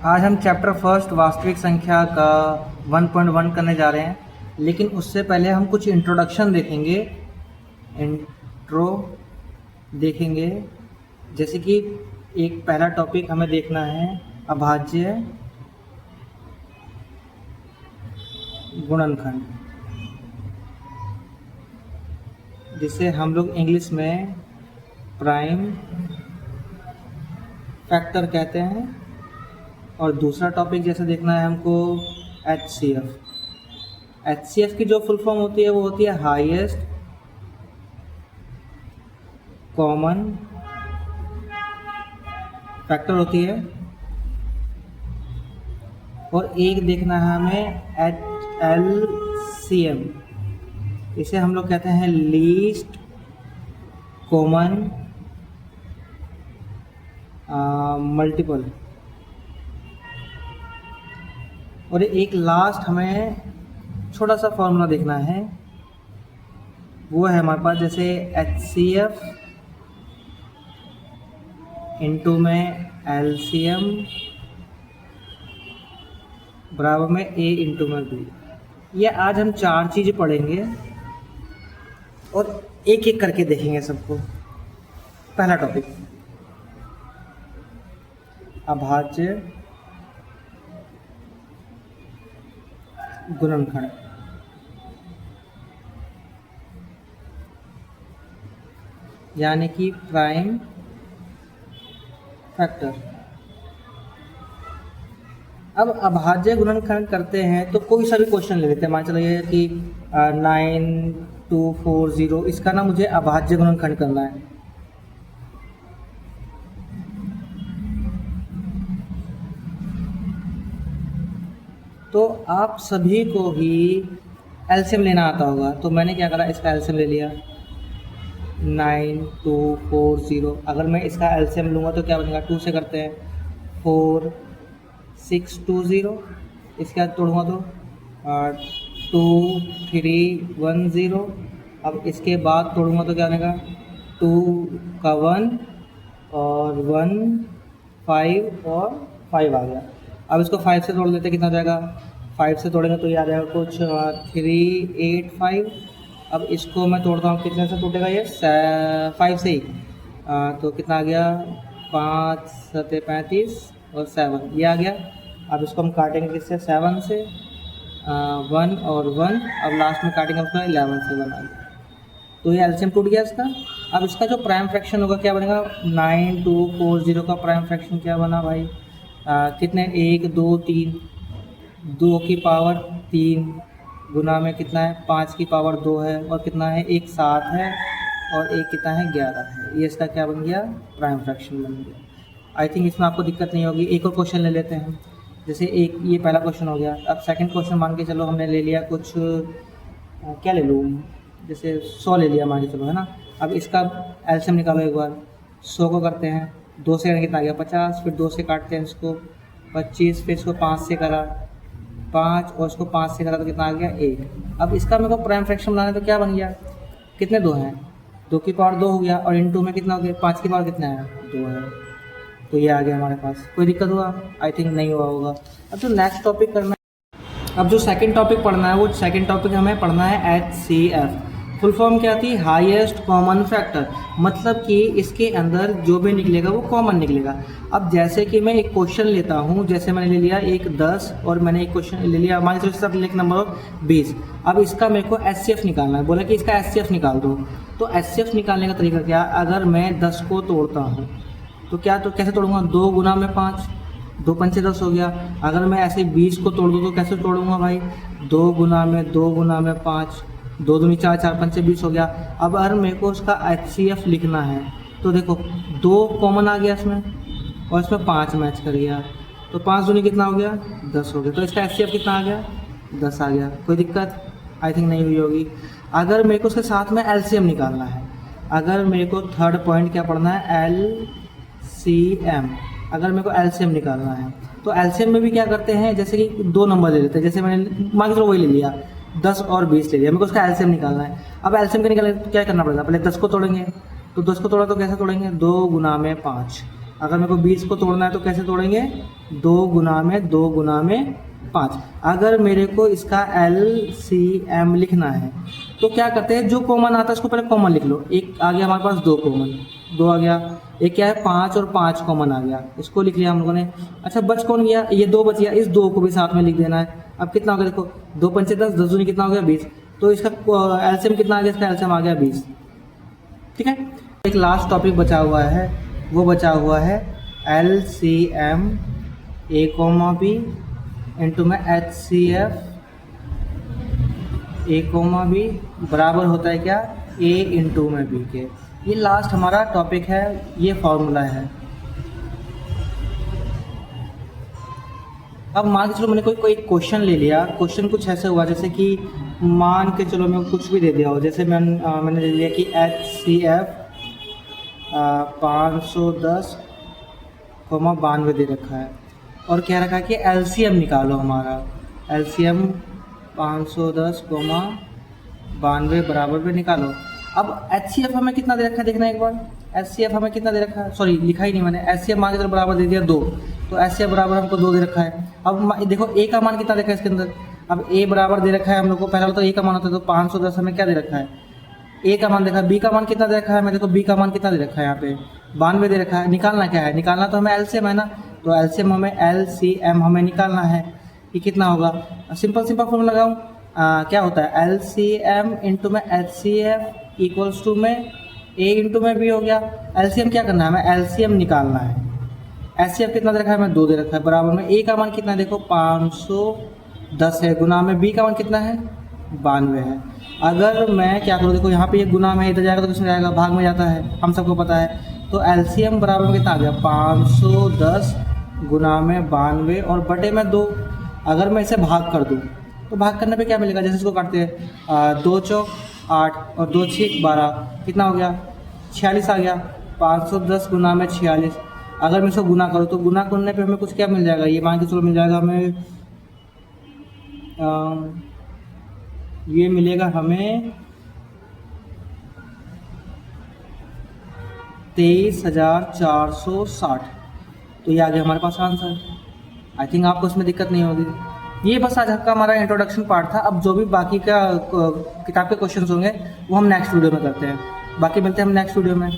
आज हम chapter first वास्तविक संख्या का 1.1 करने जा रहे हैं, लेकिन उससे पहले हम कुछ इंट्रोडक्शन देखेंगे। इंट्रो देखेंगे जैसे कि एक पहला टॉपिक हमें देखना है अभाज्य गुणनखंड, जिसे हम लोग इंग्लिश में प्राइम फैक्टर कहते हैं। और दूसरा टॉपिक जैसे देखना है हमको HCF। HCF की जो फुल फॉर्म होती है वो होती है हाईएस्ट कॉमन फैक्टर होती है। और एक देखना है हमें LCM, इसे हम लोग कहते हैं लीस्ट कॉमन मल्टीपल। और एक लास्ट हमें छोटा सा फॉर्मूला देखना है, वो है हमारे पास जैसे HCF इंटू में LCM बराबर में A इंटू में B। ये आज हम चार चीज़ें पढ़ेंगे और एक एक करके देखेंगे सबको। पहला टॉपिक अभाज्य गुणनखंड। यानी कि प्राइम फैक्टर। अब अभाज्य गुणनखंड करते हैं तो कोई सा भी क्वेश्चन ले लेते हैं। मान चलिए कि 9240, इसका ना मुझे अभाज्य गुणनखंड करना है। तो आप सभी को ही एलसीएम लेना आता होगा, तो मैंने क्या करा, इसका एलसीएम ले लिया 9240। अगर मैं इसका एलसीएम लूँगा तो क्या बनेगा, 2 से करते हैं 4620। इसके बाद तोड़ूँगा तो 2310। अब इसके बाद तोड़ूँगा तो क्या बनेगा, 2 का 1 और 1 5 और 5 आ गया। अब इसको 5 से तोड़ लेते, कितना हो जाएगा, 5 से तोड़ेंगे तो ये आ जाएगा कुछ 385। अब इसको मैं तोड़ता हूँ, कितने से टूटेगा ये, 5 से ही। तो कितना आ गया, 5 7 35 और 7 ये आ गया। अब इसको हम काटेंगे किससे, 7 से 1 और 1। अब लास्ट में काटेंगे उसको 11 से 1 आ गया। तो ये एलसीएम टूट गया इसका। अब इसका जो प्राइम फ्रैक्शन होगा क्या बनेगा, 9240 का प्राइम फ्रैक्शन क्या बना भाई, कितने, 1 2 3, 2 की पावर 3 गुना में कितना है, 5 की पावर 2 है, और कितना है, एक 7 है, और एक कितना है, 11 है। ये इसका क्या बन गया, प्राइम फ्रैक्शन बन गया। आई थिंक इसमें आपको दिक्कत नहीं होगी। एक और क्वेश्चन ले लेते हैं। जैसे एक ये पहला क्वेश्चन हो गया। अब सेकंड क्वेश्चन मान के चलो हमने ले लिया कुछ, क्या ले लूँ, जैसे 100 ले लिया मान के चलो, है ना। अब इसका एलसीएम निकालो एक बार। 100 को करते हैं 2 से, कितना आ गया 50, फिर 2 से काटते हैं इसको 25, फिर इसको 5 से करा 5, और इसको 5 से करा तो कितना आ गया 1। अब इसका मेरे को प्राइम फ्रैक्शन बनाना है तो क्या बन गया, कितने 2 हैं, 2 की पावर 2 हो गया, और इनटू में कितना हो गया, 5 की पावर कितना है, 2 है। तो ये आ गया हमारे पास। कोई दिक्कत हुआ, आई थिंक नहीं हुआ होगा। अब जो नेक्स्ट टॉपिक करना है, अब जो सेकंड टॉपिक पढ़ना है, वो सेकंड टॉपिक हमें पढ़ना है HCF। फुल फॉर्म क्या थी, हाईएस्ट कॉमन फैक्टर। मतलब कि इसके अंदर जो भी निकलेगा वो कॉमन निकलेगा। अब जैसे कि मैं एक क्वेश्चन लेता हूँ, जैसे मैंने ले लिया एक 10, और मैंने एक क्वेश्चन ले लिया, मान लीजिए इसका लेख नंबर 20। अब इसका मेरे को HCF निकालना है, बोला कि इसका HCF निकाल दो। तो HCF निकालने का तरीका क्या, अगर मैं 10 को तोड़ता हूँ तो क्या, तो कैसे तोड़ूंगा, 2 गुना में 5, 2 पंचे 10 हो गया। अगर मैं ऐसे 20 को तोड़ दूँ तो कैसे तोड़ूंगा भाई, 2 गुना में 2 गुना में 5, 2 दूनी 4, 4 पंचे 20 हो गया। अब अगर मेरे को उसका HCF लिखना है तो देखो 2 कॉमन आ गया इसमें, और इसमें 5 मैच कर गया, तो 5 दूनी कितना हो गया, 10 हो गया। तो इसका HCF कितना आ गया, 10 आ गया। कोई दिक्कत आई थिंक नहीं हुई होगी। अगर मेरे को उसके साथ में LCM निकालना है, अगर मेरे को थर्ड पॉइंट क्या पढ़ना है, LCM। अगर मेरे को LCM निकालना है तो LCM में भी क्या करते हैं, जैसे कि 2 नंबर ले लेते हैं। जैसे मैंने मान के चलो वही ले लिया, 10 और 20 ले लिया, मेरे को उसका एलसीएम निकालना है। अब एलसीएम का निकालने क्या करना पड़ेगा, पहले 10 को तोड़ेंगे, तो 10 को तोड़ा तो कैसे तोड़ेंगे, 2 गुना में 5, अगर मेरे को 20 को तोड़ना है तो कैसे तोड़ेंगे, 2 गुना में 2 गुना में 5। अगर मेरे को इसका LCM लिखना है तो क्या करते हैं, जो कॉमन आता है उसको पहले कॉमन लिख लो। एक आ गया हमारे पास 2 कॉमन, 2 आ गया, एक क्या है 5 और 5 कॉमन आ गया, इसको लिख लिया हम लोगों ने। अच्छा बच कौन गया, ये 2 बच गया, इस 2 को भी साथ में लिख देना है। अब कितना हो गया देखो, 2 पंचे 10, 10 दूनी कितना हो गया 20, तो इसका LCM कितना आ गया, इसका LCM आ गया 20। ठीक है, एक लास्ट टॉपिक बचा हुआ है, वो बचा हुआ है LCM A, B इंटू में HCF A, B बराबर होता है क्या, A इंटू में B के। ये लास्ट हमारा टॉपिक है, ये फॉर्मूला है। अब मान के चलो मैंने कोई क्वेश्चन ले लिया, क्वेश्चन कुछ ऐसे हुआ जैसे कि मान के चलो मैं कुछ भी दे दिया हो, जैसे मैंने ले लिया कि HCF 510, 92 दे रखा है और कह रखा है कि LCM निकालो हमारा, LCM 510, 92 बराबर पे निकालो। अब HCF हमें कितना दे रखा है देखना एक बार, HCF हमें कितना दे रखा है, सॉरी लिखा ही नहीं मैंने, HCF मान के बराबर दे दिया 2, तो HCF बराबर हमको 2 दे रखा है। अब देखो A का मान कितना देखा है इसके अंदर, अब A बराबर दे रखा है हम लोग को, पहला तो A का मान होता है, तो 510 हमें क्या दे रखा है, A का मान देखा है। B का मान कितना दे रखा है, मैं देखो B का मान कितना दे रखा है यहाँ पे 92 दे रखा है। निकालना क्या है, निकालना तो हमें LCM है ना, तो LCM हमें निकालना है। ये कितना होगा, सिंपल फॉर्मूला लगाऊँ, क्या होता है LCM इंटू में HCF इक्वल्स टू में A इंटू में B हो गया। LCM क्या करना है, हमें LCM निकालना है। HCF कितना दे रखा है, हमें 2 दे रखा है, बराबर में A का मान कितना है देखो 510 है, गुना में B का मान कितना है 92 है। अगर मैं क्या करूँ देखो, यहाँ पे ये गुना में इधर जाएगा तो किसमें जाएगा, भाग में जाता है, हम सबको पता है। तो LCM बराबर में कितना आ गया 510 गुना में 92 और बटे में 2। अगर मैं इसे भाग कर दूँ तो भाग करने पे क्या मिलेगा, जैसे इसको काटते हैं 2 चौक 8 और 2 6 12, कितना हो गया 46 आ गया। 510 गुना में 46, अगर मैं इसको गुना करूँ तो गुना करने पे हमें कुछ क्या मिल जाएगा, ये मान के चलो मिल जाएगा हमें, ये मिलेगा हमें 23,460। तो ये आ गया हमारे पास आंसर। आई थिंक आपको इसमें दिक्कत नहीं होगी। ये बस आज का हमारा इंट्रोडक्शन पार्ट था। अब जो भी बाकी का किताब के क्वेश्चंस होंगे वो हम नेक्स्ट वीडियो में करते हैं। बाकी मिलते हैं हम नेक्स्ट वीडियो में।